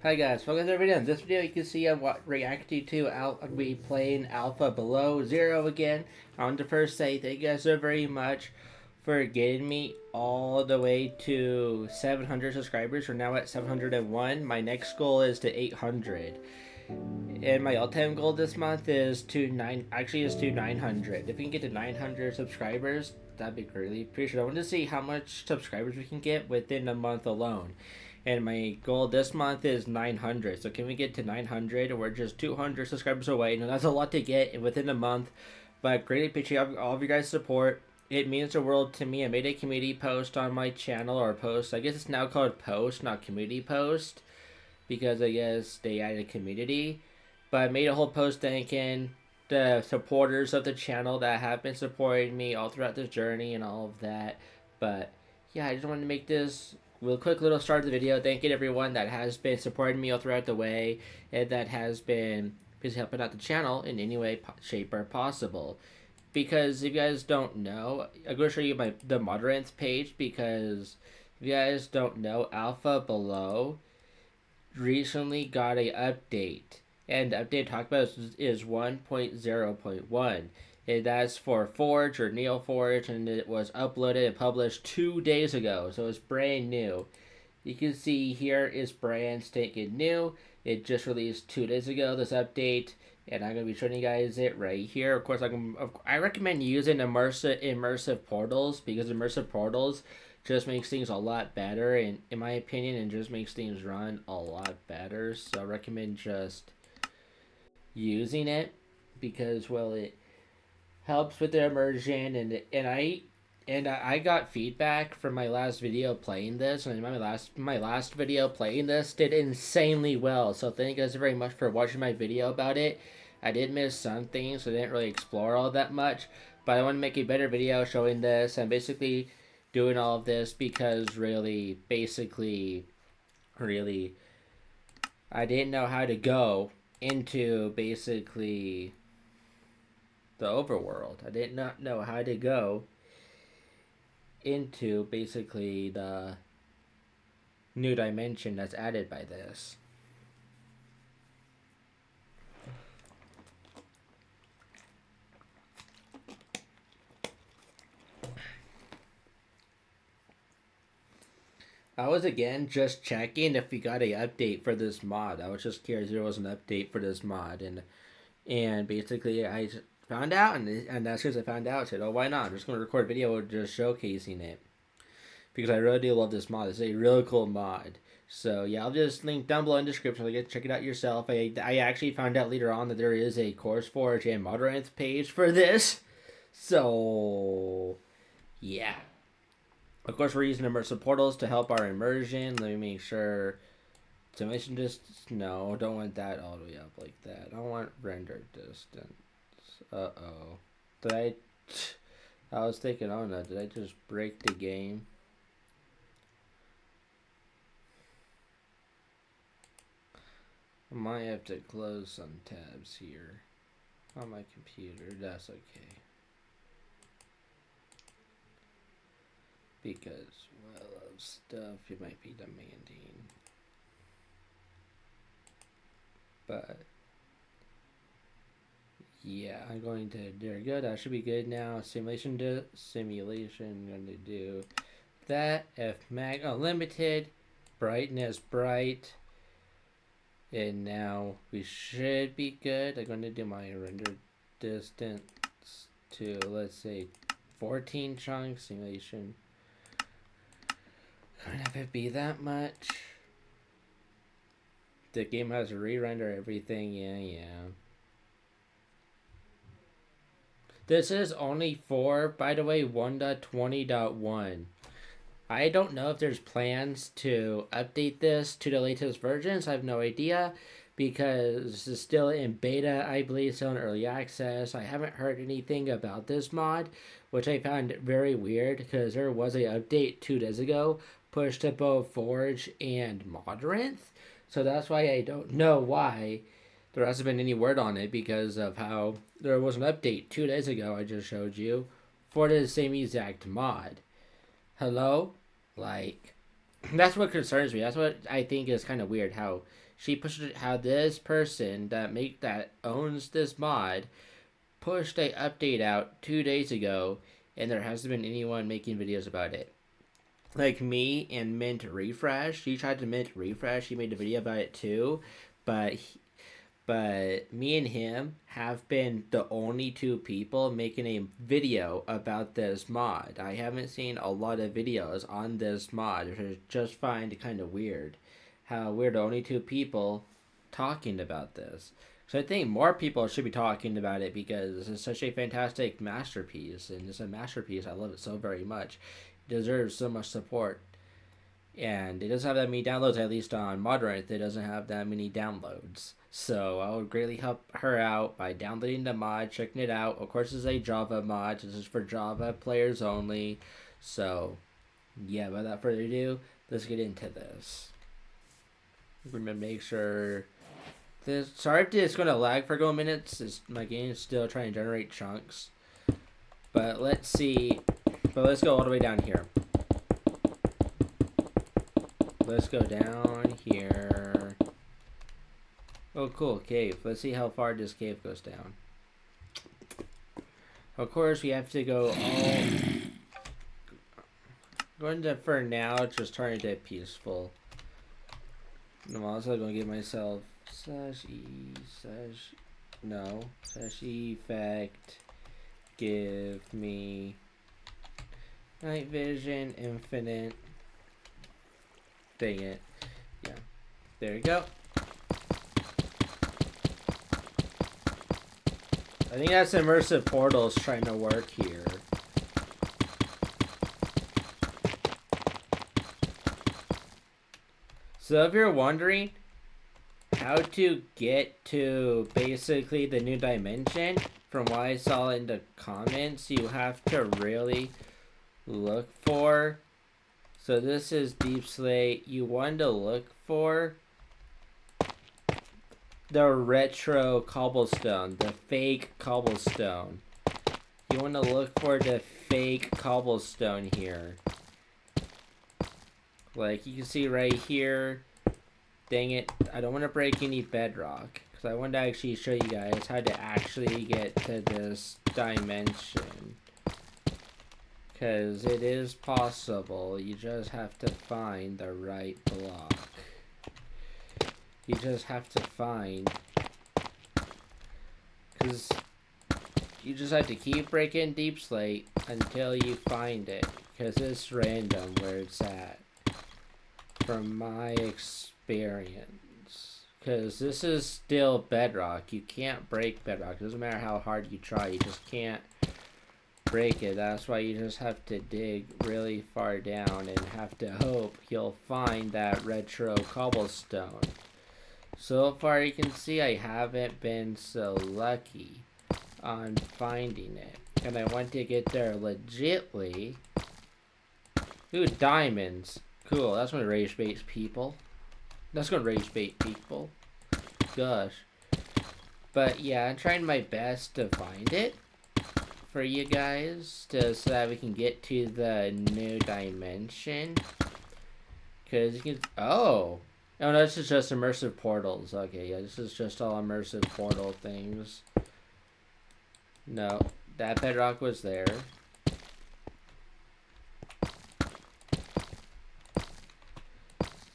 Hi guys, welcome to the video. In this video you can see I'm reacting to I'll be playing Alpha Below Zero again. I want to first say thank you guys so very much for getting me all the way to 700 subscribers. We're now at 701. My next goal is to 800. And my all-time goal this month is to 900. If we can get to 900 subscribers, that'd be greatly appreciated. I want to see how much subscribers we can get within a month alone. And my goal this month is 900. So can we get to 900? We're just 200 subscribers away. Now that's a lot to get within a month, but greatly appreciate all of your guys' support. It means the world to me. I made a community post on my channel, or post. I guess it's now called post, not community post, because I guess they added a community. But I made a whole post thanking the supporters of the channel that have been supporting me all throughout this journey and all of that. But yeah, I just wanted to make this quick little start of the video, thanking everyone that has been supporting me all throughout the way and that has been basically helping out the channel in any way, shape, or possible. Because if you guys don't know, I'm going to show you the moderates page, because if you guys don't know, Alpha Below recently got a update, and the update talked about is 1.0.1. And that's for Forge or NeoForge, and it was uploaded and published 2 days ago, so it's brand new. You can see here is brand stinking new. It just released 2 days ago, this update, and I'm going to be showing you guys it right here. Of course, I recommend using immersive portals, because immersive portals just makes things a lot better, in my opinion, and just makes things run a lot better. So I recommend just using it, because, well, it helps with the immersion, and I got feedback from my last video playing this, and my last video playing this did insanely well. So thank you guys very much for watching my video about it. I did miss some things, so I didn't really explore all that much, but I want to make a better video showing this and basically doing all of this because really I didn't know how to go into basically the overworld. I did not know how to go into basically the new dimension that's added by this. I was again just checking if we got a update for this mod. I was just curious if there was an update for this mod, and basically I found out, and as soon as I found out, I said, oh, why not? I'm just going to record a video just showcasing it, because I really do love this mod. It's a really cool mod. So yeah, I'll just link down below in the description. So check it out yourself. I actually found out later on that there is a CourseForge and moderates page for this. So yeah. Of course, we're using immersive portals to help our immersion. Let me make sure. Simulation distance. No, don't want that all the way up like that. I want render distance. Uh-oh. I was thinking, oh no, did I just break the game? I might have to close some tabs here on my computer. That's okay. Because, well, of stuff it might be demanding. But yeah, I'm going to, there we go, that should be good now. Simulation, I'm going to do that. Fmag unlimited, brightness bright, and now we should be good. I'm going to do my render distance to, let's say, 14 chunks. Simulation, can't have it be that much. The game has to re-render everything. Yeah. This is only for, by the way, 1.20.1. I don't know if there's plans to update this to the latest versions. I have no idea, because this is still in beta, I believe, still in early access. I haven't heard anything about this mod, which I found very weird, because there was an update 2 days ago pushed to both Forge and Modrinth. So that's why I don't know why there hasn't been any word on it, because of how there was an update 2 days ago I just showed you for the same exact mod. Hello? Like, That's what concerns me. That's what I think is kind of weird. How she pushed it. How this person that owns this mod pushed a update out 2 days ago, and there hasn't been anyone making videos about it. Like me and Mint Refresh. She tried to Mint Refresh. He made a video about it too, but me and him have been the only two people making a video about this mod. I haven't seen a lot of videos on this mod, which I just find kind of weird. How we're the only two people talking about this. So I think more people should be talking about it because it's such a fantastic masterpiece, and it's a masterpiece. I love it so very much. It deserves so much support. And it doesn't have that many downloads, at least on Modern. It doesn't have that many downloads. So I would greatly help her out by downloading the mod, checking it out. Of course, it's a Java mod. This is for Java players only. So, yeah, without further ado, let's get into this. We're going to make sure this. Sorry if it's going to lag for a couple minutes. My game is still trying to generate chunks. But let's see. But let's go all the way down here. Let's go down here. Oh, cool, cave. Let's see how far this cave goes down. Of course, we have to go all... Going to, for now, just turn it peaceful. I'm also going to give myself slash effect. Give me night vision, infinite. Dang it. Yeah. There you go. I think that's immersive portals trying to work here. So if you're wondering how to get to basically the new dimension, from what I saw in the comments, you have to really look for... So this is Deep Slate. You want to look for the retro cobblestone, the fake cobblestone. You want to look for the fake cobblestone here. Like you can see right here. Dang it, I don't want to break any bedrock, because I want to actually show you guys how to actually get to this dimension. Because it is possible, you just have to find the right block. You just have to find... Because you just have to keep breaking Deep Slate until you find it. Because it's random where it's at. From my experience. Because this is still bedrock. You can't break bedrock. It doesn't matter how hard you try, you just can't break it. That's why you just have to dig really far down and have to hope you'll find that retro cobblestone. So far you can see I haven't been so lucky on finding it, and I want to get there legitly. Ooh, diamonds. Cool, that's gonna rage bait people. That's gonna rage bait people. Gosh. But yeah, I'm trying my best to find it for you guys, so that we can get to the new dimension. Cause you can, oh no, this is just immersive portals. Okay, yeah, this is just all immersive portal things. No, that bedrock was there.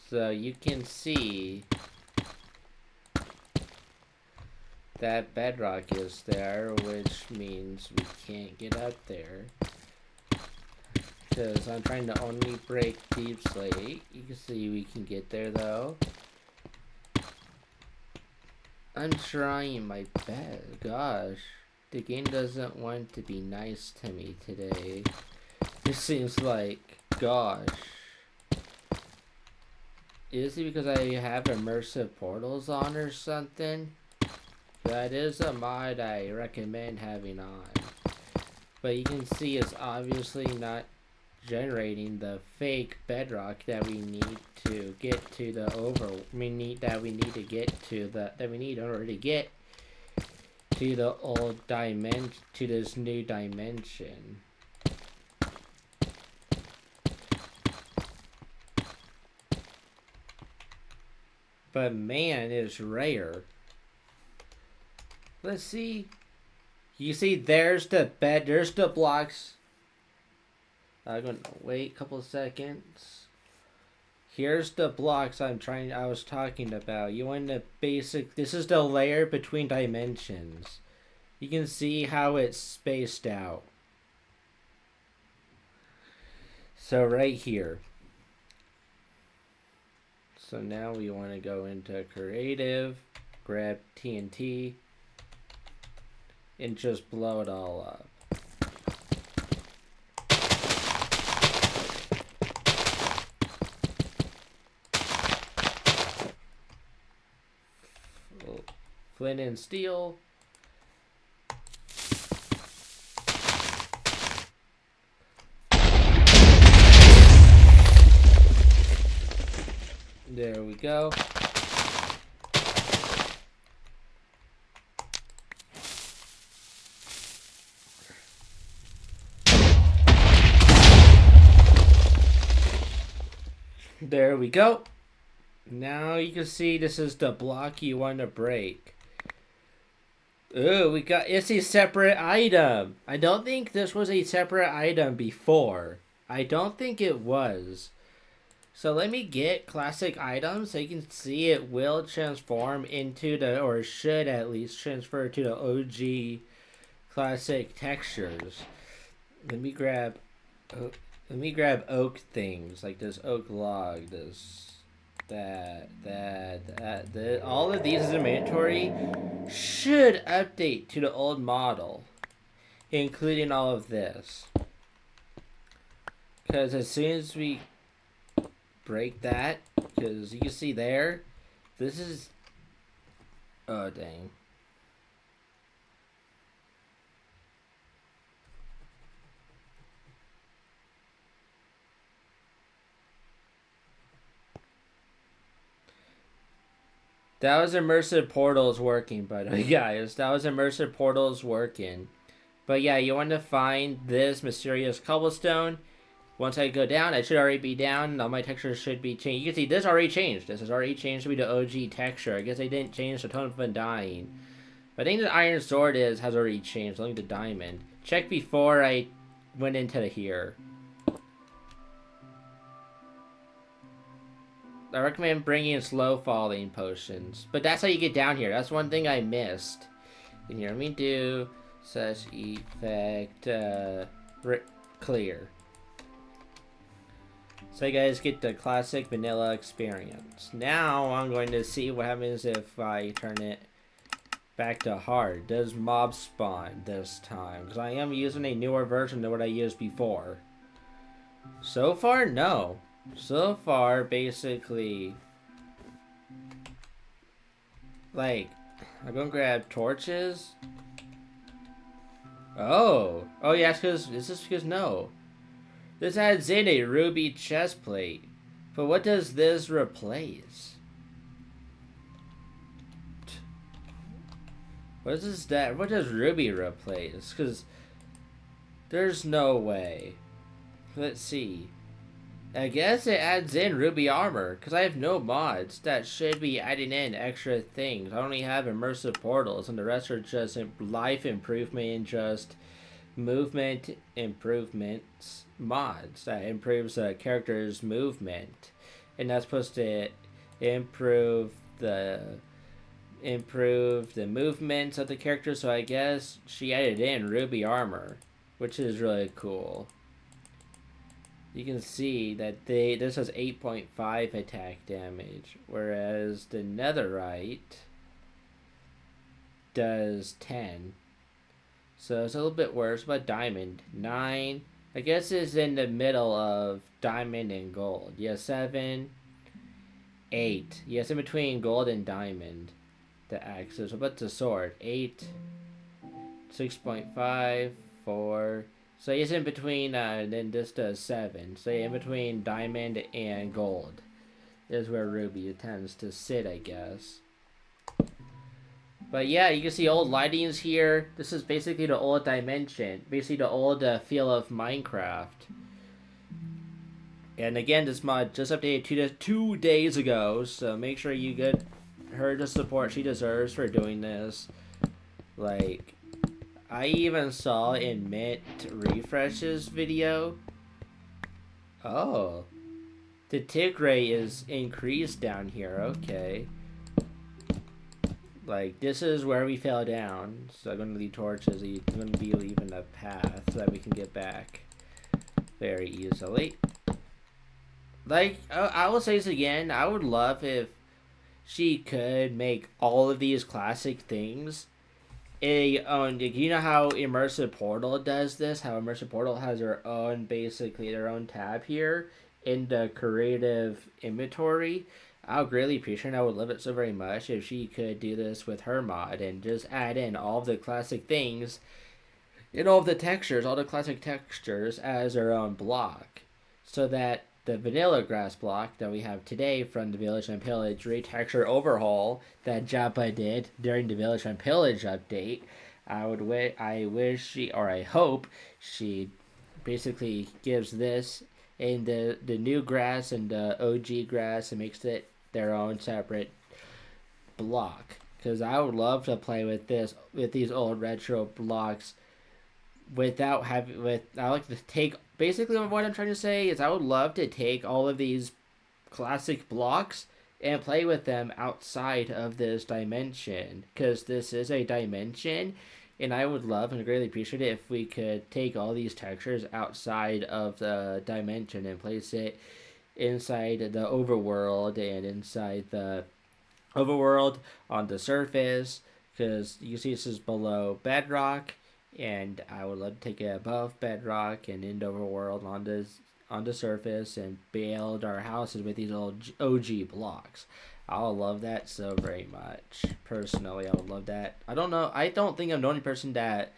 So you can see that bedrock is there, which means we can't get up there. Because I'm trying to only break Deep Slate. You can see we can get there though. I'm trying my best. Gosh, the game doesn't want to be nice to me today. It seems like, gosh. Is it because I have immersive portals on or something? That is a mod I recommend having on. But you can see it's obviously not generating the fake bedrock that we need to get to the we need to get to the that we need in order to get to the old dimension, to this new dimension. But man, it's rare. Let's see. You see, there's the bed. There's the blocks. I'm gonna wait a couple seconds. Here's the blocks I was talking about. You want to this is the layer between dimensions. You can see how it's spaced out. So right here. So now we want to go into creative, grab TNT, and just blow it all up. Flint and steel. There we go. There we go. Now you can see this is the block you want to break. Ooh, it's a separate item. I don't think this was a separate item before. I don't think it was. So let me get classic items so you can see it will transform into or should at least transfer to the OG classic textures. Let me grab oak things, like this oak log, all of these as a mandatory should update to the old model, including all of this. Because as soon as we break that, because you can see there, this is, oh dang. That was immersive portals working, by the way, guys. That was immersive portals working. But yeah, you want to find this mysterious cobblestone. Once I go down, I should already be down. All my textures should be changed. You can see this already changed. This has already changed to be the OG texture. I guess they didn't change the tone of undying. But I think the iron sword has already changed. Only the diamond. Check before I went into here. I recommend bringing slow falling potions. But that's how you get down here. That's one thing I missed. And here, let me do such effect clear. So you guys get the classic vanilla experience. Now I'm going to see what happens if I turn it back to hard. Does mob spawn this time? Because I am using a newer version than what I used before. So far, no. So far, basically, like, I'm gonna grab torches. Oh yeah, no. This adds in a ruby chest plate. But what does this replace? What is that? What does ruby replace? Because there's no way. Let's see. I guess it adds in ruby armor, because I have no mods that should be adding in extra things. I only have immersive portals, and the rest are just life improvement and just movement improvements mods that improves the character's movement. And that's supposed to improve the movements of the character, so I guess she added in ruby armor, which is really cool. You can see that this has 8.5 attack damage, whereas the netherite does 10. So it's a little bit worse, but diamond, 9. I guess it's in the middle of diamond and gold. Yeah, 7, 8. Yes, in between gold and diamond, the axes. What about the sword? 8, 6.5, 4. So it's in between, then this does 7. So in between diamond and gold is where ruby tends to sit, I guess. But yeah, you can see old lightings here. This is basically the old dimension. Basically the old feel of Minecraft. And again, this mod just updated 2 days ago, so make sure you get her the support she deserves for doing this. Like, I even saw in Mint Refresh's video. Oh, the tick rate is increased down here. Okay. Like, this is where we fell down. So I'm going to leave torches. I'm going to be leaving a path so that we can get back very easily. Like, I will say this again. I would love if she could make all of these classic things. You know how Immersive Portal does this? How Immersive Portal has basically their own tab here in the creative inventory. I would really appreciate it. I would love it so very much if she could do this with her mod and just add in all of the classic things and all of the textures, all the classic textures as her own block. So that the vanilla grass block that we have today from the Village and Pillage retexture overhaul that Japa did during the Village and Pillage update, I hope she basically gives this in the new grass and the OG grass and makes it their own separate block. Because I would love to play with these old retro blocks without having I like to take basically what I'm trying to say is I would love to take all of these classic blocks and play with them outside of this dimension, because this is a dimension, and I would love and greatly appreciate it if we could take all these textures outside of the dimension and place it inside the overworld and inside the overworld on the surface, because you see this is below bedrock, and I would love to take it above bedrock and into overworld on the surface and build our houses with these old OG blocks. I would love that so very much. Personally, I would love that. I don't think I'm the only person that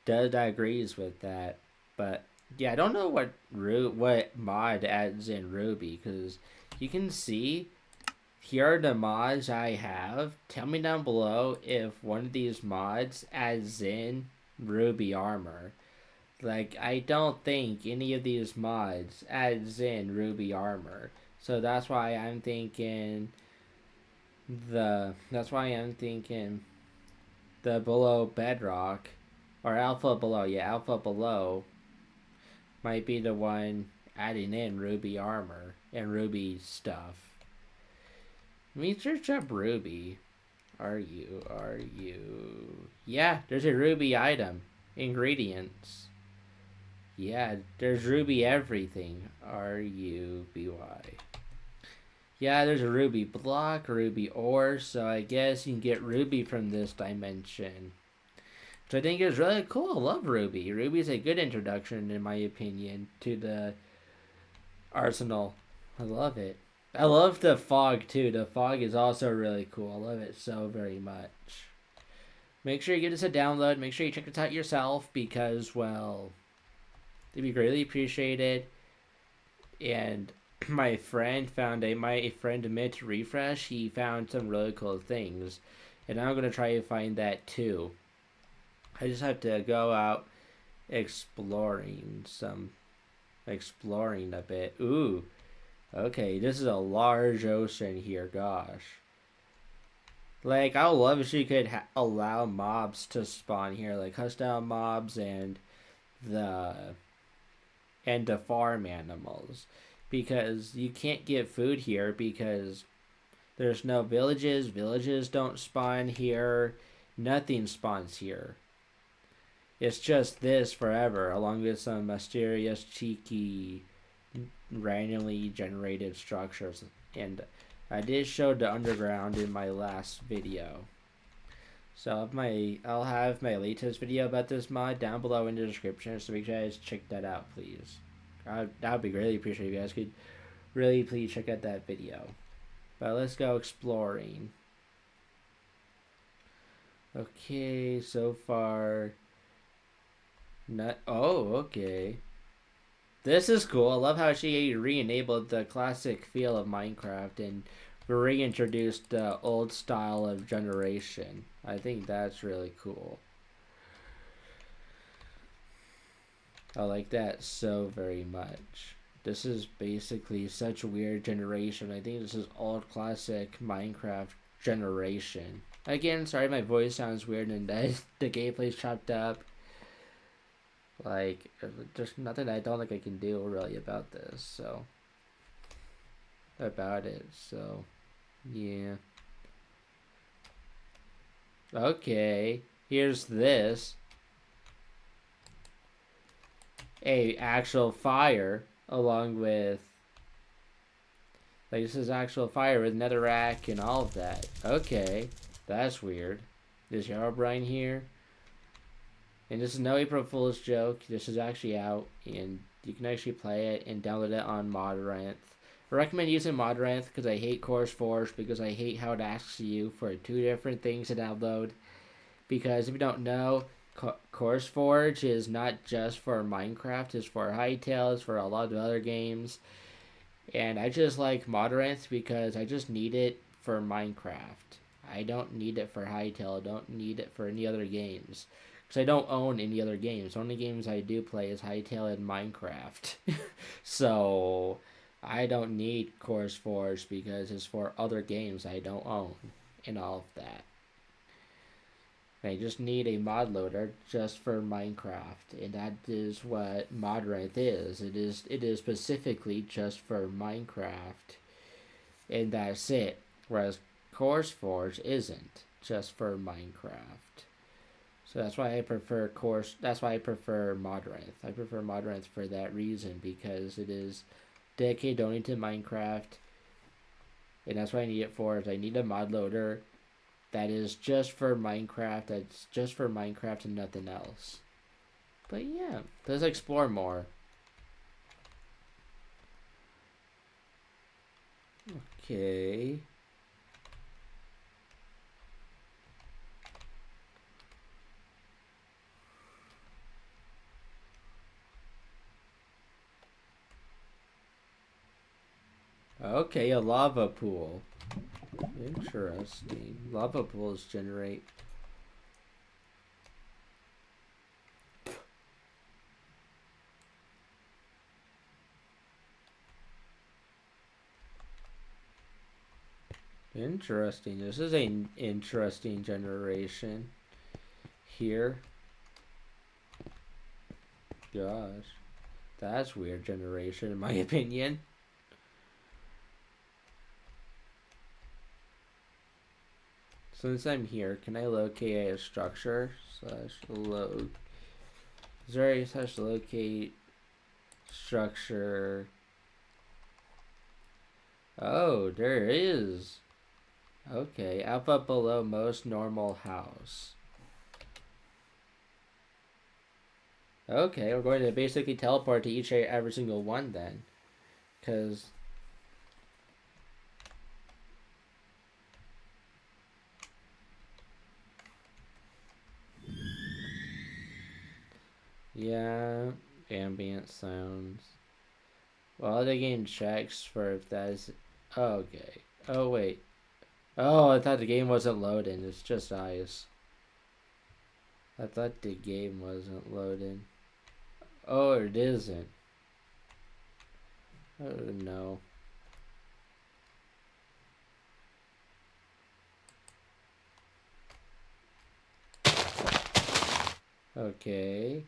agrees with that, but yeah, I don't know what mod adds in Ruby, because you can see here are the mods I have. Tell me down below if one of these mods adds in Ruby armor. Like, I don't think any of these mods adds in Ruby armor. So that's why I'm thinking the below bedrock or alpha below might be the one adding in Ruby armor and Ruby stuff. Let me search up Ruby. Are you? Yeah, there's a Ruby item. Ingredients. Yeah, there's Ruby everything. RUBY. Yeah, there's a Ruby block, Ruby ore, so I guess you can get Ruby from this dimension. So I think it's really cool. I love Ruby. Ruby's a good introduction, in my opinion, to the arsenal. I love it. I love the fog too. The fog is also really cool. I love it so very much. Make sure you give this a download. Make sure you check this out yourself, because, well, it'd be greatly appreciated. And my friend Mint Refresh, he found some really cool things, and I'm gonna try to find that too. I just have to go out exploring a bit. Ooh. Okay, this is a large ocean here, gosh. Like, I would love if she could allow mobs to spawn here, like custom mobs and the farm animals. Because you can't get food here because there's no villages. Villages don't spawn here. Nothing spawns here. It's just this forever, along with some mysterious, cheeky, randomly generated structures. And I did show the underground in my last video. So I'll have my latest video about this mod down below in the description, so make sure you guys check that out, please. That would be greatly appreciated if you guys could really please check out that video. But let's go exploring. Okay, so far... okay. This is cool. I love how she re-enabled the classic feel of Minecraft and reintroduced the old style of generation. I think that's really cool. I like that so very much. This is basically such a weird generation. I think this is old classic Minecraft generation. Again, sorry my voice sounds weird and the gameplay's chopped up. Like, there's nothing I don't think I can do really about this, so. So, yeah. Okay, here's this. A actual fire, along with. Like, this is actual fire with netherrack and all of that. Okay, that's weird. There's Herobrine here. And this is no April Fool's joke. This is actually out, and you can actually play it and download it on Modranth. I recommend using Modranth because I hate CourseForge, because I hate how it asks you for 2 different things to download. Because if you don't know, CourseForge is not just for Minecraft, it's for Hytale, it's for a lot of other games. And I just like Modranth because I just need it for Minecraft. I don't need it for Hytale, I don't need it for any other games. Because I don't own any other games. The only games I do play is Hytale and Minecraft. So I don't need CourseForge because it's for other games I don't own and all of that. I just need a mod loader just for Minecraft, and that is what Modranth is. It is specifically just for Minecraft, and that's it. Whereas CourseForge isn't just for Minecraft. So that's why I prefer Modranth. I prefer Modranth for that reason, because it is dedicated only to Minecraft, and that's what I need it for. Is I need a mod loader that is just for Minecraft. That's just for Minecraft and nothing else. But yeah, let's explore more. Okay. Okay, a lava pool. Interesting. Lava pools generate. Interesting. This is an interesting generation here. Gosh. That's weird generation in my opinion. Since I'm here, can I locate a structure? /locate structure. Oh, there is. Okay, alpha below most normal house. Okay, we're going to basically teleport to each every single one then. Because yeah, ambient sounds. Well, the game checks for if that is. Okay. Oh, wait. Oh, I thought the game wasn't loading. It's just ice. I thought the game wasn't loading. Oh, it isn't. Oh, no. Okay.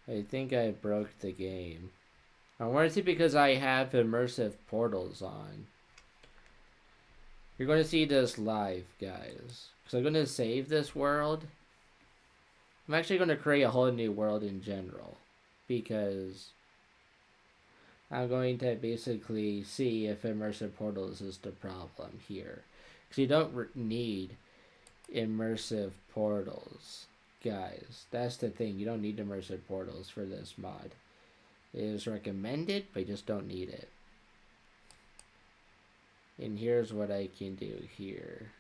I think I broke the game. I want to see because I have immersive portals on. You're going to see this live, guys. Because I'm going to save this world. I'm actually going to create a whole new world in general. Because I'm going to basically see if immersive portals is the problem here. Because you don't need immersive portals. Guys, that's the thing. You don't need immersive portals for this mod. It is recommended, but you just don't need it. And here's what I can do here.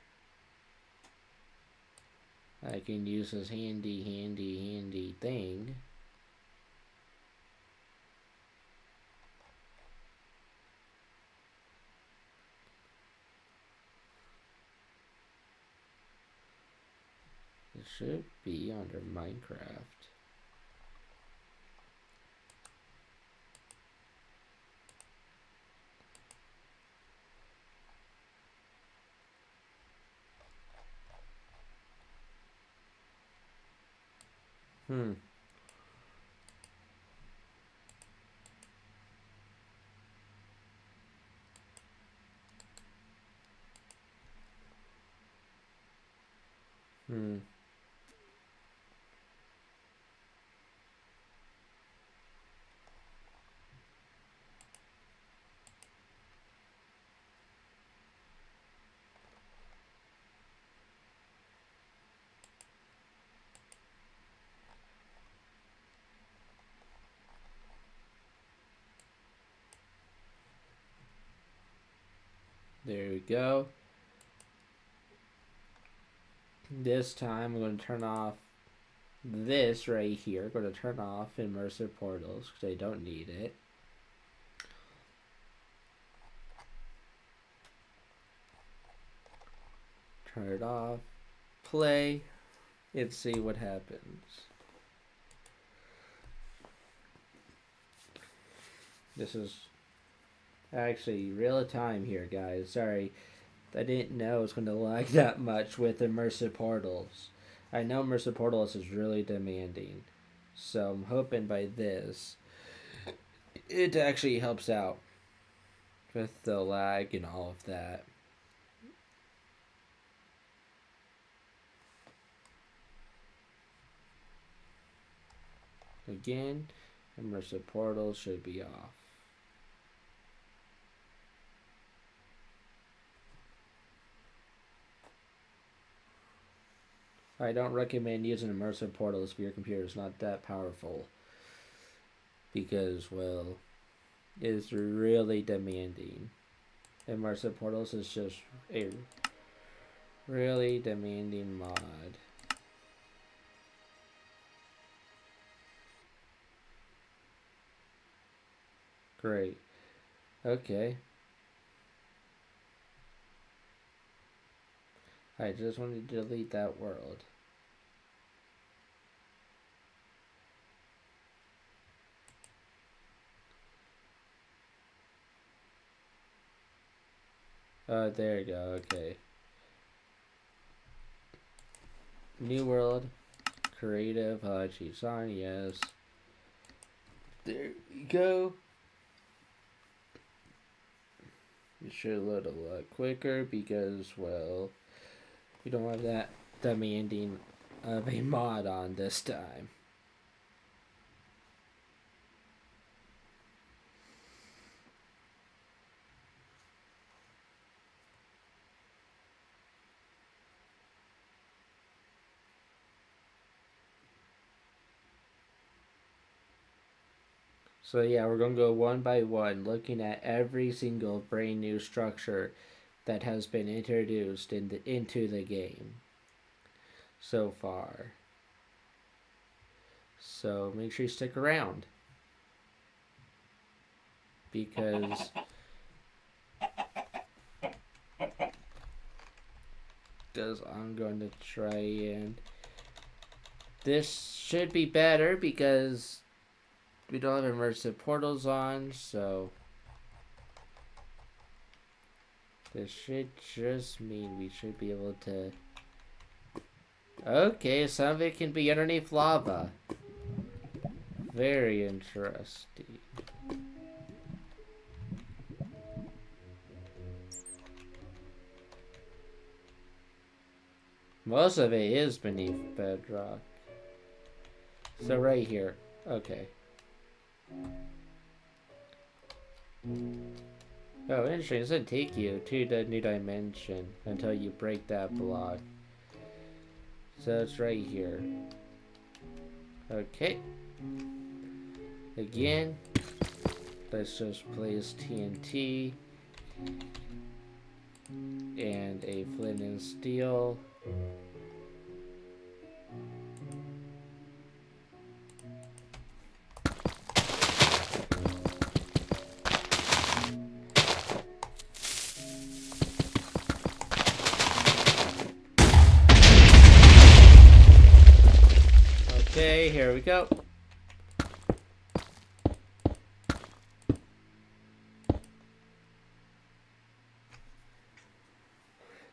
I can use this handy thing. It should be under Minecraft. Hmm. Hmm. There we go. This time I'm going to turn off this right here. I'm going to turn off immersive portals because I don't need it. Turn it off. Play. And see what happens. This is actually real time here, guys. Sorry. I didn't know it was going to lag that much with immersive portals. I know immersive portals is really demanding. So I'm hoping by this, it actually helps out with the lag and all of that. Again, immersive portals should be off. I don't recommend using immersive portals if your computer is not that powerful. Because, well, it's really demanding. Immersive portals is just a really demanding mod. Great. Okay. I just wanted to delete that world. Oh, there you go. Okay. New world. Creative. She's on. Yes. There you go. It should load a lot quicker because, well, we don't have that demanding of a mod on this time. So yeah, we're going to go one by one, looking at every single brand new structure that has been introduced into the game so far. So make sure you stick around, because I'm going to try and this should be better because we don't have immersive portals on, so this should just mean we should be able to... Okay, some of it can be underneath lava. Very interesting. Most of it is beneath bedrock. So right here. Okay. Oh, interesting. It doesn't take you to the new dimension until you break that block. So it's right here. Okay. Again, let's just place TNT and a flint and steel. Okay, here we go.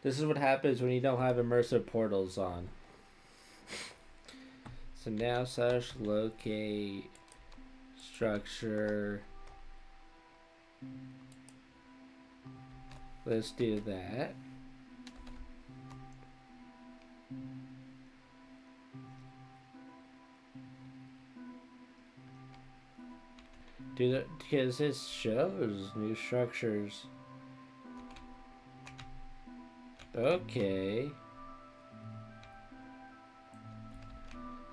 This is what happens when you don't have immersive portals on. So now slash locate structure. Let's do that. Because this shows new structures. Okay.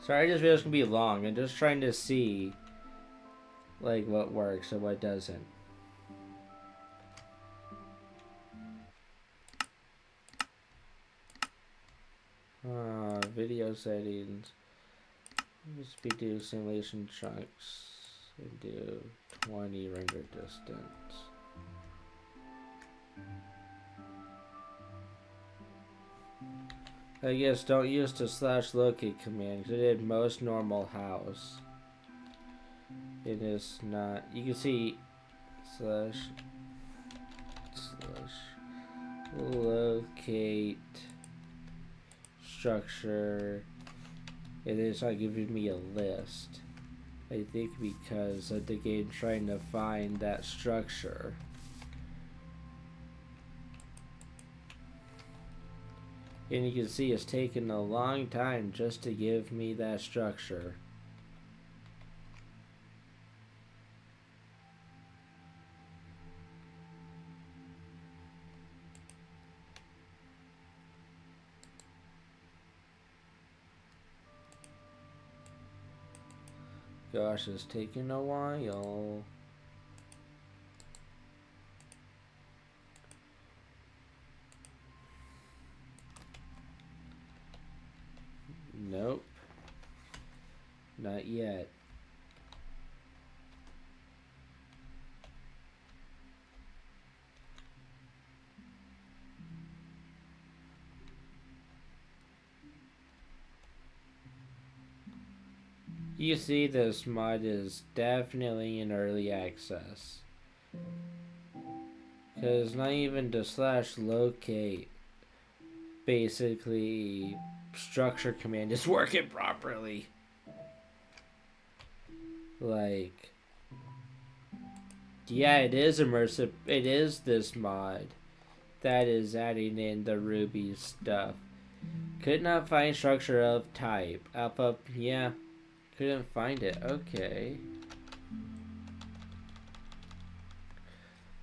Sorry, this video's gonna be long. I'm just trying to see, like, what works and what doesn't. Video settings. Speed to simulation chunks. And do 20 render distance. I guess don't use the slash locate command because it did most normal house. It is not. You can see slash locate structure. It is not giving me a list. I think because of the game trying to find that structure. And you can see it's taken a long time just to give me that structure. Gosh, it's taking a while. Nope. Not yet. You see, this mod is definitely in early access. Because not even the slash locate basically structure command is working properly. Like, yeah, it is immersive. It is this mod that is adding in the Ruby stuff. Could not find structure of type. Alpha, yeah. Couldn't find it. Okay.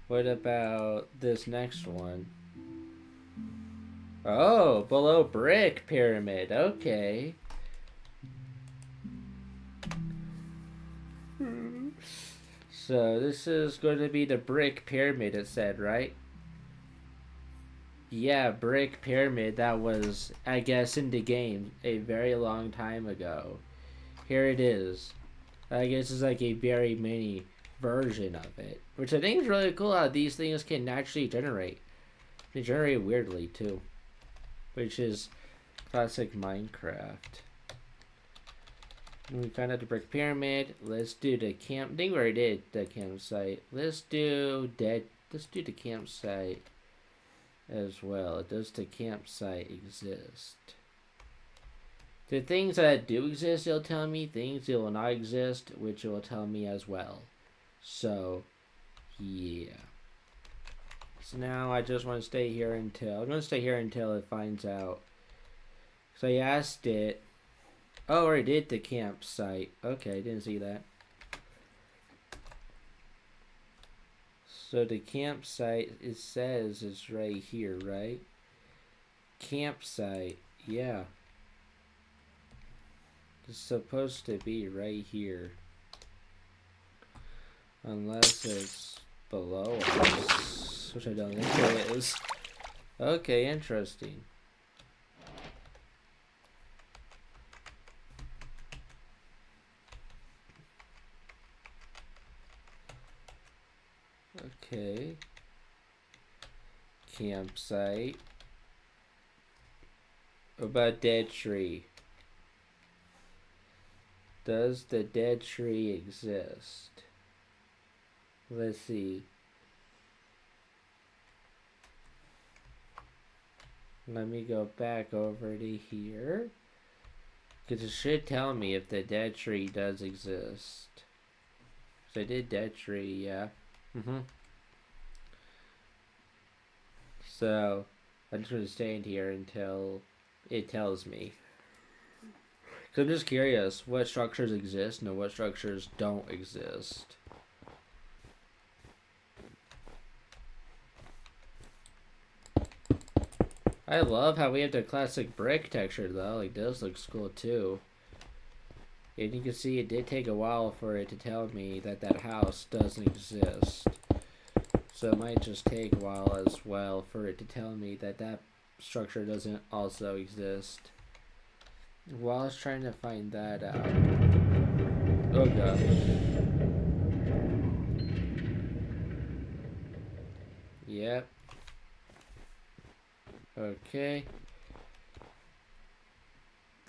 What about this next one? Oh, below brick pyramid. Okay. So this is going to be the brick pyramid, it said, right? Yeah, brick pyramid. That was, I guess, in the game a very long time ago. Here it is. I guess it's like a very mini version of it, which I think is really cool how these things can naturally generate. They generate weirdly too, which is classic Minecraft. We found out the brick pyramid. Let's do the camp. I think we already did the campsite. Let's do the campsite as well. Does the campsite exist? The things that do exist, it'll tell me. Things that will not exist, which it will tell me as well. So, yeah. So now I just want to stay here until... I'm going to stay here until it finds out. So I asked it... Oh, I did the campsite. Okay, didn't see that. So the campsite, it says it's right here, right? Campsite, yeah. It's supposed to be right here. Unless it's below us, which I don't think it is. Okay, interesting. Okay. Campsite. What about dead tree? Does the dead tree exist? Let's see. Let me go back over to here. Because it should tell me if the dead tree does exist. So I did dead tree, yeah. So I'm just going to stand here until it tells me. Because I'm just curious what structures exist and what structures don't exist. I love how we have the classic brick texture though. Like this looks cool too. And you can see it did take a while for it to tell me that that house doesn't exist. So it might just take a while as well for it to tell me that that structure doesn't also exist. While I was trying to find that out. Oh gosh. Yep. Okay.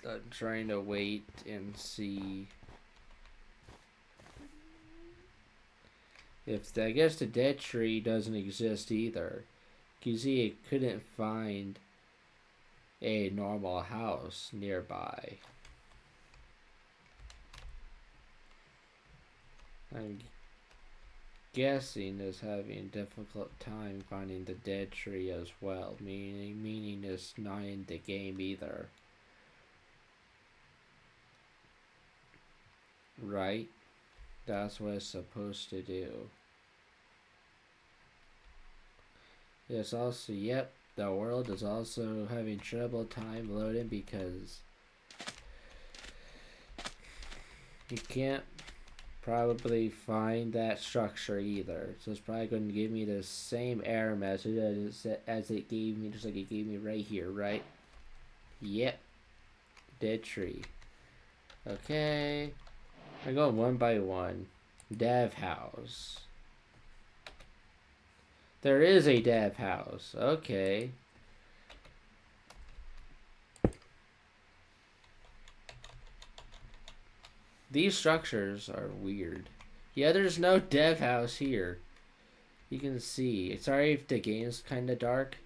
I'm trying to wait and see if I guess the dead tree doesn't exist either. You see, it couldn't find a normal house nearby. I'm guessing is having a difficult time finding the dead tree as well, meaning it's not in the game either. Right? That's what it's supposed to do. It's also, yep, the world is also having trouble time loading because you can't probably find that structure either. So it's probably going to give me the same error message as it gave me, just like it gave me right here, right? Yep. Dead tree. Okay. I go one by one. Dev house. There is a dev house. Okay. These structures are weird. Yeah, there's no dev house here. You can see. Sorry if the game's kind of dark.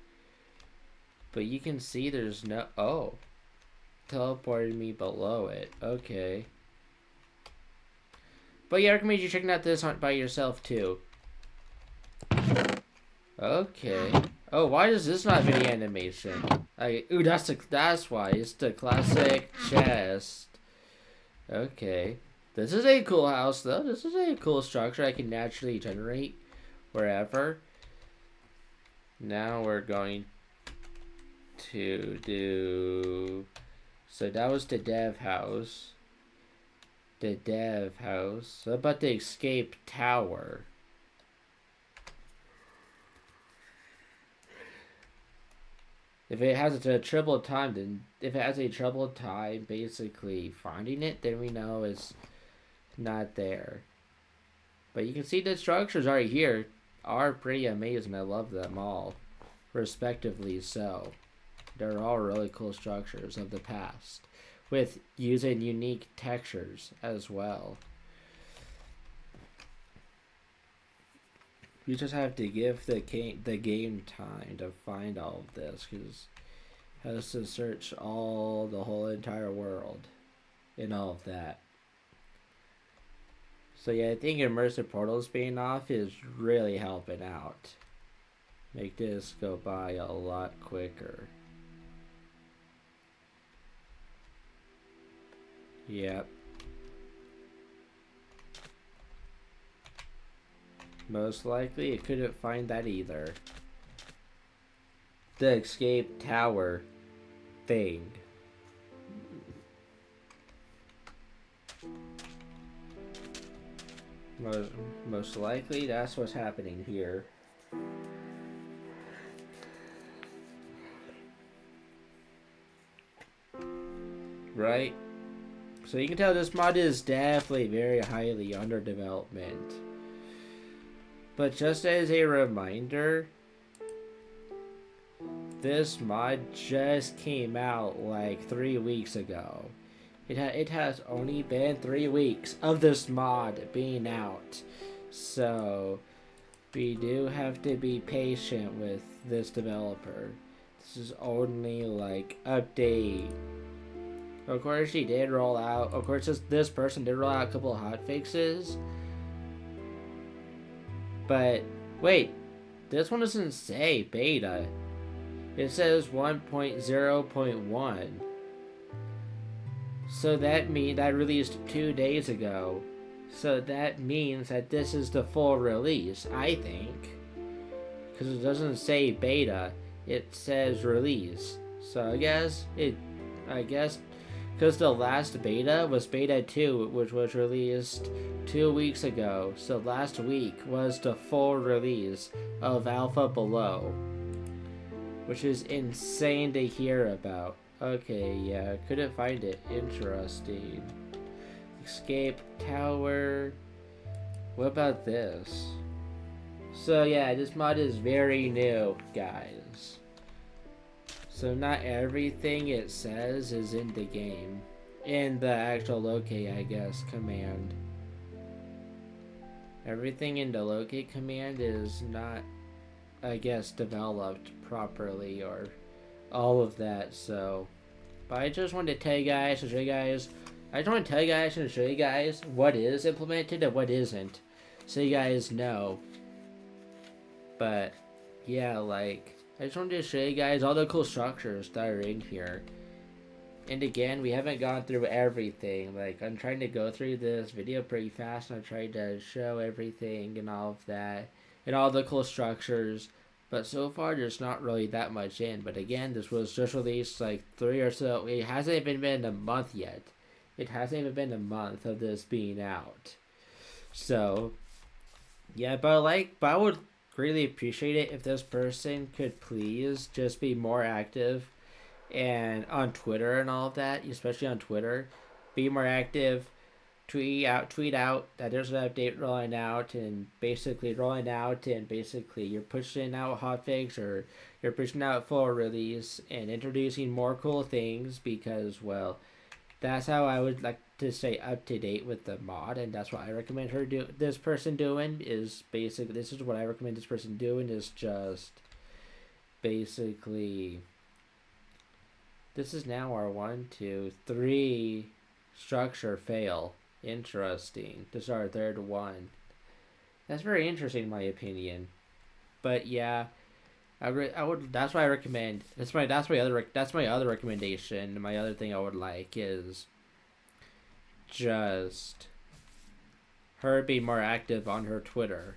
But you can see there's no... Oh. Teleported me below it. Okay. But yeah, I recommend you checking out this hunt by yourself too. Okay. Oh, why does this not have any animation? Ooh, that's why. It's the classic chest. Okay. This is a cool house though. This is a cool structure I can naturally generate wherever. Now we're going to do... So that was the dev house. The dev house. What about the escape tower? If it has a trouble time, then if it has a trouble time basically finding it, then we know it's not there. But you can see the structures right here are pretty amazing. I love them all, respectively so. They're all really cool structures of the past, with using unique textures as well. You just have to give the game time to find all of this, because it has to search the whole entire world and all of that. So yeah, I think immersive portals being off is really helping out. Make this go by a lot quicker. Yep. Most likely it couldn't find that either. The escape tower thing. Most likely that's what's happening here. Right? So you can tell this mod is definitely very highly under development. But just as a reminder, this mod just came out like 3 weeks ago. It has only been 3 weeks of this mod being out. So we do have to be patient with this developer. This is only like update Of course, she did roll out. Of course, this person did roll out a couple of hotfixes. But wait, this one doesn't say beta. It says 1.0.1. So that released 2 days ago. So that means that this is the full release, I think. Because it doesn't say beta, it says release. So I guess because the last beta was beta 2, which was released 2 weeks ago. So last week was the full release of Alpha Below, which is insane to hear about. Okay, yeah, couldn't find it. Interesting. Escape Tower. What about this? So yeah, this mod is very new, guys. So not everything it says is in the game. In the actual locate, I guess, command. Everything in the locate command is not, I guess, developed properly or all of that, so. But I just wanted to tell you guys, to show you guys, I just want to tell you guys and show you guys what is implemented and what isn't. So you guys know. But, yeah, like, I just wanted to show you guys all the cool structures that are in here. And again, we haven't gone through everything. Like, I'm trying to go through this video pretty fast, and I'm trying to show everything and all of that. And all the cool structures. But so far, there's not really that much in. But again, this was just released like 3 or so. It hasn't even been a month yet. It hasn't even been a month of this being out. So, yeah, but I would really appreciate it if this person could please just be more active and on Twitter and all of that, especially on Twitter. Be more active. Tweet out that there's an update rolling out and basically you're pushing out hotfix or you're pushing out full release and introducing more cool things because, well, that's how I would like to stay up to date with the mod, and that's what I recommend this person doing is basically, this is what I recommend this person doing is just basically, this is now our 1, 2, 3 structure fail. Interesting. This is our third one. That's very interesting in my opinion. But yeah, I would. That's what I recommend. That's my other recommendation. My other thing I would like is just her being more active on her Twitter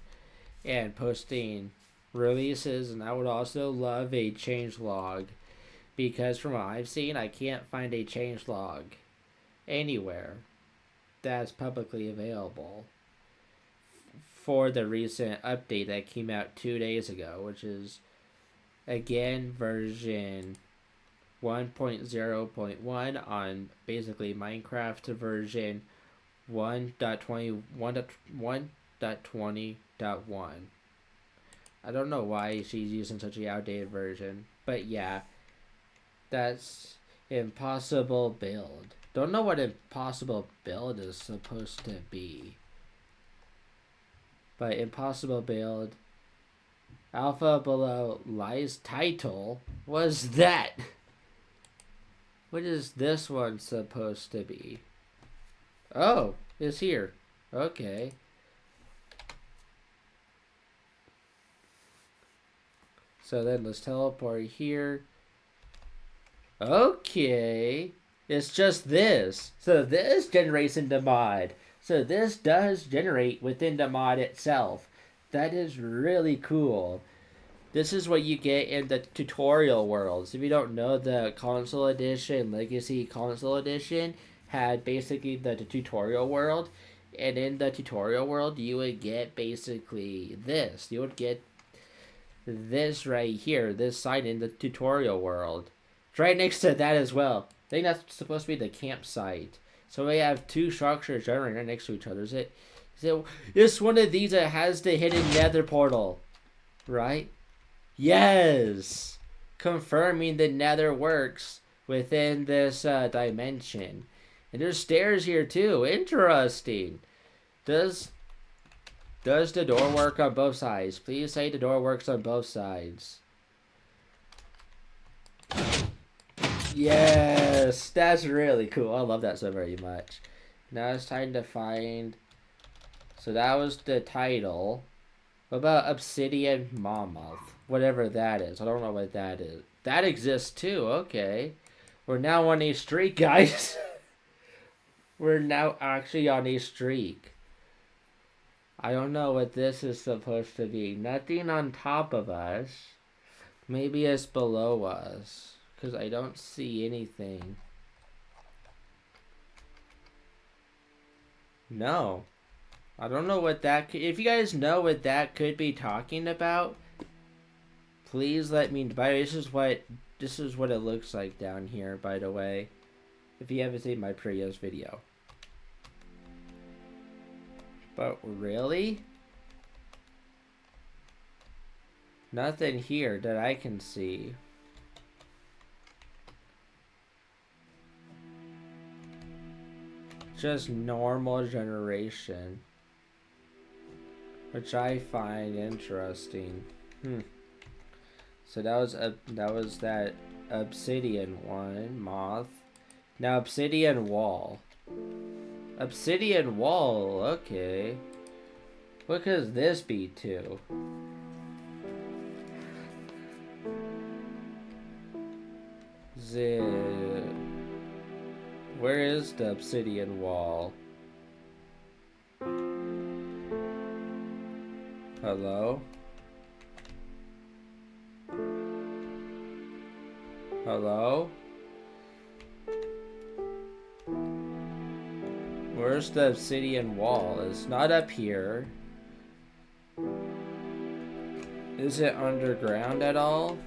and posting releases. And I would also love a change log because from what I've seen, I can't find a change log anywhere that's publicly available for the recent update that came out 2 days ago, which is again version 1.0.1 on basically Minecraft version 1.20.1. I don't know why she's using such an outdated version, but yeah, that's impossible build. Don't know what impossible build is supposed to be. But impossible build. Alpha Below Lies title. What's that? What is this one supposed to be? Oh, it's here. Okay. So then let's teleport here. Okay. It's just this. So this generates in the mod. So this does generate within the mod itself. That is really cool. This is what you get in the tutorial worlds. If you don't know, the console edition, Legacy console edition, had basically the tutorial world. And in the tutorial world, you would get basically this. You would get this right here. This sign in the tutorial world. It's right next to that as well. I think that's supposed to be the campsite. So we have 2 structures generating right next to each other. Is it it's one of these that has the hidden nether portal, right? Yes! Confirming the nether works within this dimension. And there's stairs here too. Interesting. Does the door work on both sides? Please say the door works on both sides. Yes, this. That's really cool. I love that so very much. Now it's time to find... So that was the title. What about Obsidian Mammoth? Whatever that is. I don't know what that is. That exists too. Okay. We're now on a streak, guys. We're now actually on a streak. I don't know what this is supposed to be. Nothing on top of us. Maybe it's below us. Because I don't see anything. No. I don't know what that could... If you guys know what that could be talking about, please let me... By the way, this is what it looks like down here, by the way. If you haven't seen my previous video. But really? Nothing here that I can see. Just normal generation. Which I find interesting. So that was that obsidian one, moth. Now obsidian wall. Obsidian wall, okay. What could this be too? Where is the obsidian wall? Hello? Hello? Where's the obsidian wall? It's not up here. Is it underground at all?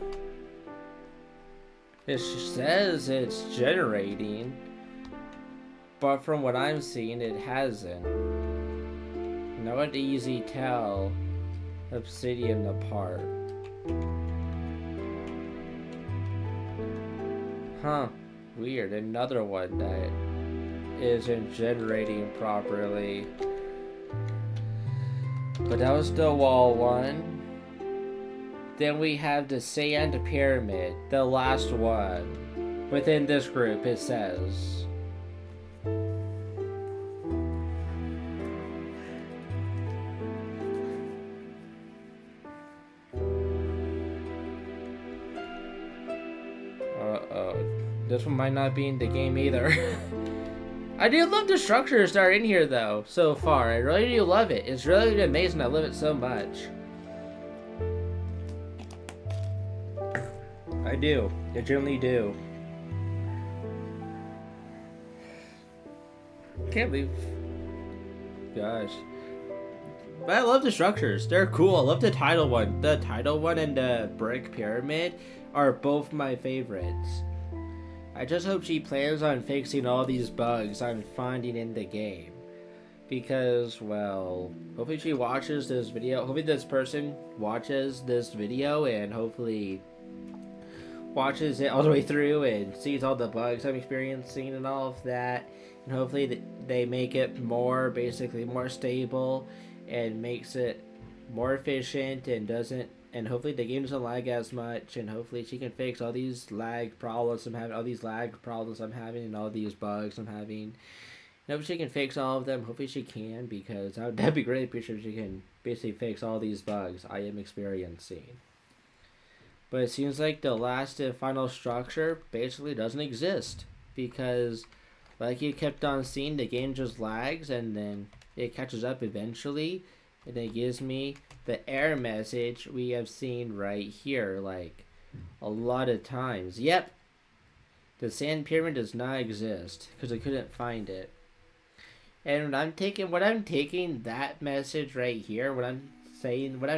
It says it's generating, but from what I'm seeing, it hasn't. Not easy tell obsidian apart. Huh, weird. Another one that isn't generating properly. But that was the wall one. Then we have the sand pyramid, the last one. Within this group, it says. This one might not be in the game either. I do love the structures that are in here though, so far. I really do love it. It's really amazing. I love it so much. I do. I generally do. Can't believe... Gosh. But I love the structures. They're cool. I love the title one. The title one and the brick pyramid are both my favorites. I just hope she plans on fixing all these bugs I'm finding in the game. Because, well, hopefully she watches this video. Hopefully this person watches this video and hopefully watches it all the way through and sees all the bugs I'm experiencing and all of that. And hopefully they make it more, basically more stable and makes it more efficient and doesn't... And hopefully the game doesn't lag as much, and hopefully she can fix all these lag problems I'm having, and all these bugs I'm having. And hopefully she can fix all of them. Hopefully she can, because that'd be great if she can basically fix all these bugs I am experiencing. But it seems like the last and final structure basically doesn't exist, because like you kept on seeing, the game just lags and then it catches up eventually, and it gives me the error message we have seen right here, like a lot of times. Yep, the sand pyramid does not exist because I couldn't find it. And what I'm taking that message right here, what I'm thinking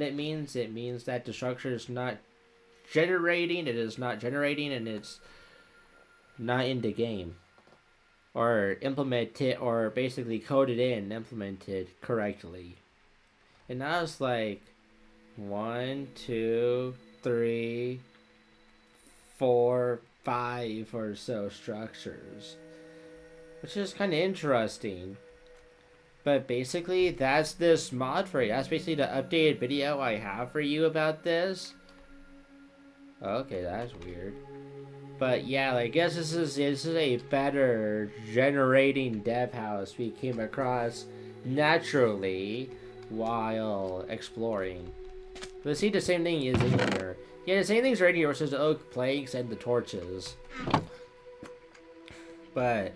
it means that the structure is not generating. It is not generating, and it's not in the game. Or implemented, or basically coded in, implemented correctly. And now it's like 1, 2, 3, 4, 5 or so structures, which is kind of interesting. But basically, that's this mod for you. That's basically the updated video I have for you about this. Okay, that's weird. But yeah, I guess this is a better generating dev house we came across naturally while exploring. But see, the same thing is in here. Yeah, the same thing's right here, which is the oak planks and the torches. But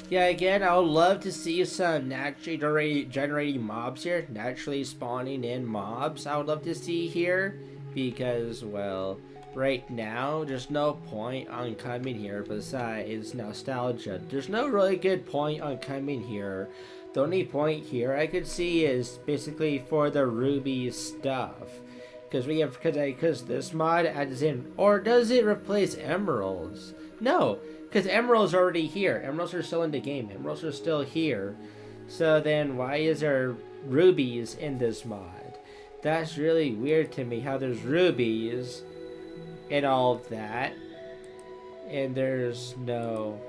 yeah, again, I would love to see some naturally generating mobs here, naturally spawning in mobs. I would love to see here because, well, right now there's no point on coming here besides nostalgia. There's no really good point on coming here. The only point here I could see is basically for the ruby stuff. Because this mod adds in, or does it replace emeralds? No, because emeralds are already here. Emeralds are still in the game. Emeralds are still here. So then why is there rubies in this mod? That's really weird to me how there's rubies and all of that. And there's no...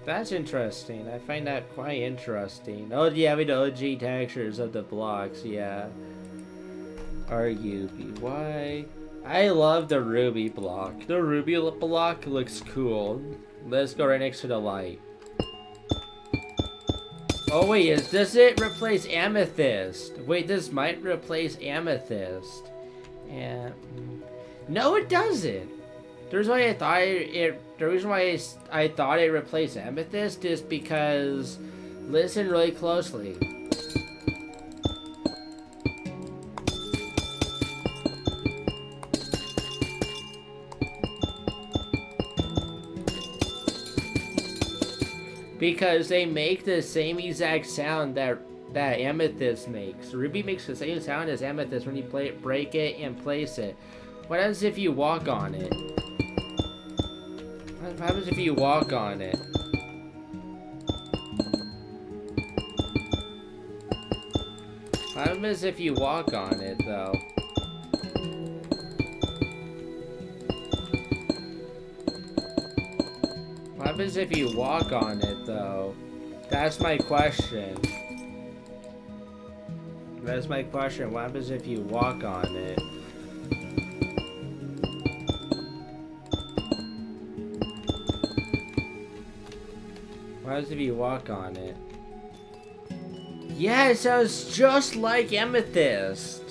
That's interesting. I find that quite interesting. Oh yeah, with the OG textures of the blocks, yeah. RUBY. I love the ruby block. The ruby block looks cool. Let's go right next to the light. Oh wait, does it replace amethyst? Wait, this might replace amethyst. Yeah. No, it doesn't. The reason why I thought it replaced amethyst is because, listen really closely. Because they make the same exact sound that amethyst makes. Ruby makes the same sound as amethyst when you break it and place it. What happens if you walk on it? What happens if you walk on it? What happens if you walk on it, though? What happens if you walk on it, though? That's my question. That's my question. What happens if you walk on it? What happens if you walk on it? Yeah, it sounds just like amethyst.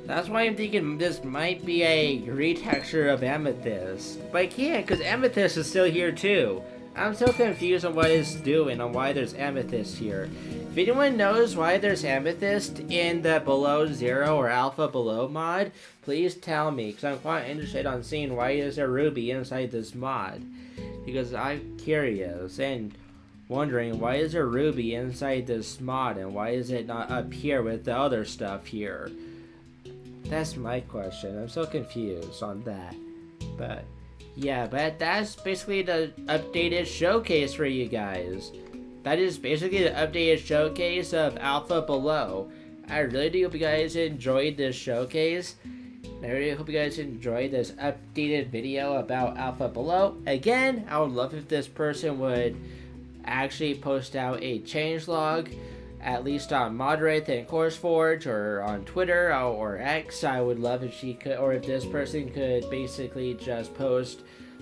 That's why I'm thinking this might be a retexture of amethyst. But I can't, because amethyst is still here too. I'm so confused on what it's doing, on why there's amethyst here. If anyone knows why there's amethyst in the below zero or alpha below mod, please tell me, because I'm quite interested on seeing why is there ruby inside this mod. Because I'm curious and wondering why is there ruby inside this mod and why is it not up here with the other stuff here. That's my question. I'm so confused on that. But yeah, but that's basically the updated showcase for you guys. That is basically the updated showcase of Alpha Below. I really do hope you guys enjoyed this showcase. I really hope you guys enjoyed this updated video about Alpha Below. Again, I would love if this person would actually post out a changelog, at least on Moderate and CourseForge, or on Twitter or X. I would love if she could, or if this person could basically just post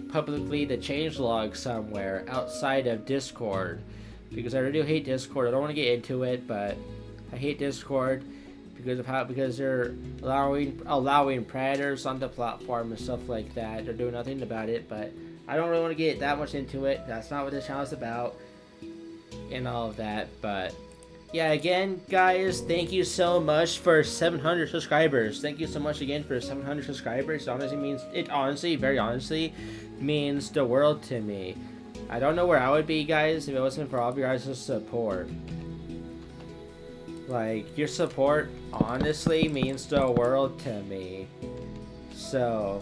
publicly the changelog somewhere outside of Discord, because I really hate Discord. I don't want to get into it, but I hate Discord because they're allowing predators on the platform and stuff like that. They're doing nothing about it, but I don't really want to get that much into it. That's not what this channel is about and all of that. But yeah, again, guys, thank you so much for 700 subscribers. Thank you so much again for 700 subscribers. Very honestly means the world to me. I don't know where I would be, guys, if it wasn't for all of your guys' support. Like, your support honestly means the world to me. So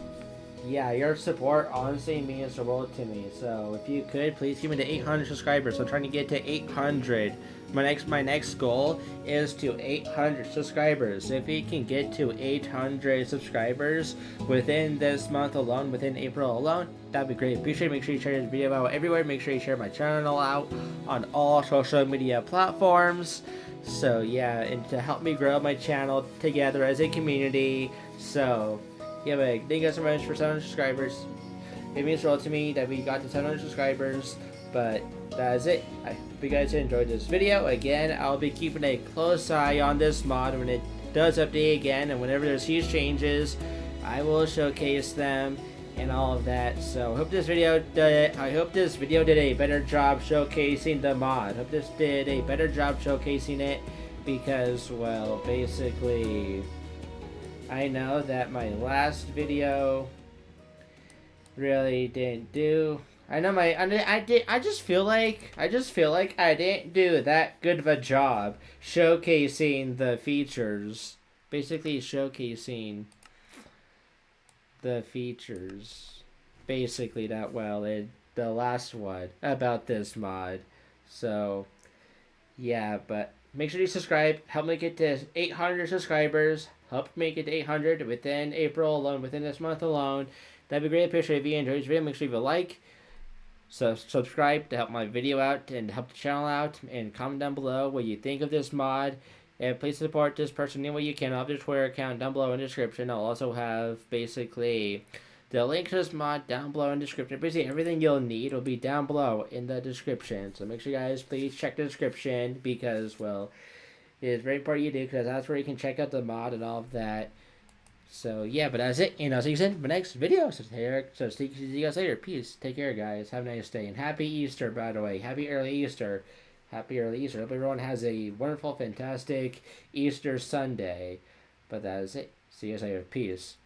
yeah, your support honestly means the world to me. So if you could, please give me to 800 subscribers. I'm trying to get to 800. My next goal is to 800 subscribers. If we can get to 800 subscribers within this month alone, within April alone, that'd be great. Make sure you share this video out everywhere. Make sure you share my channel out on all social media platforms. So yeah, and to help me grow my channel together as a community. So yeah, but thank you guys so much for 700 subscribers. It means the world to me that we got to 700 subscribers. But that is it. I hope you guys enjoyed this video. Again, I'll be keeping a close eye on this mod when it does update again, and whenever there's huge changes, I will showcase them and all of that. So I hope this video did a better job showcasing the mod. I hope this did a better job showcasing it, because, well, basically, I know that my last video really didn't do. I just feel like I didn't do that good of a job showcasing the features. Basically showcasing the features basically that well in the last one about this mod. So yeah, but make sure you subscribe. Help me get to 800 subscribers. Help make it to 800 within April alone, within this month alone. That'd be great. Appreciate if you enjoyed this video. Make sure you leave a like. So subscribe to help my video out and help the channel out, and comment down below what you think of this mod, and please support this person any way you can. I'll have their Twitter account down below in the description. I'll also have basically the link to this mod down below in the description. Basically everything you'll need will be down below in the description, so make sure you guys please check the description, because, well, it is very important you do, because that's where you can check out the mod and all of that. So yeah, but that's it, and I'll see you in the next video. So see you guys later. Peace. Take care, guys. Have a nice day, and happy Easter, by the way. Happy early Easter. Happy early Easter. Hope everyone has a wonderful, fantastic Easter Sunday. But that is it. See you guys later. Peace.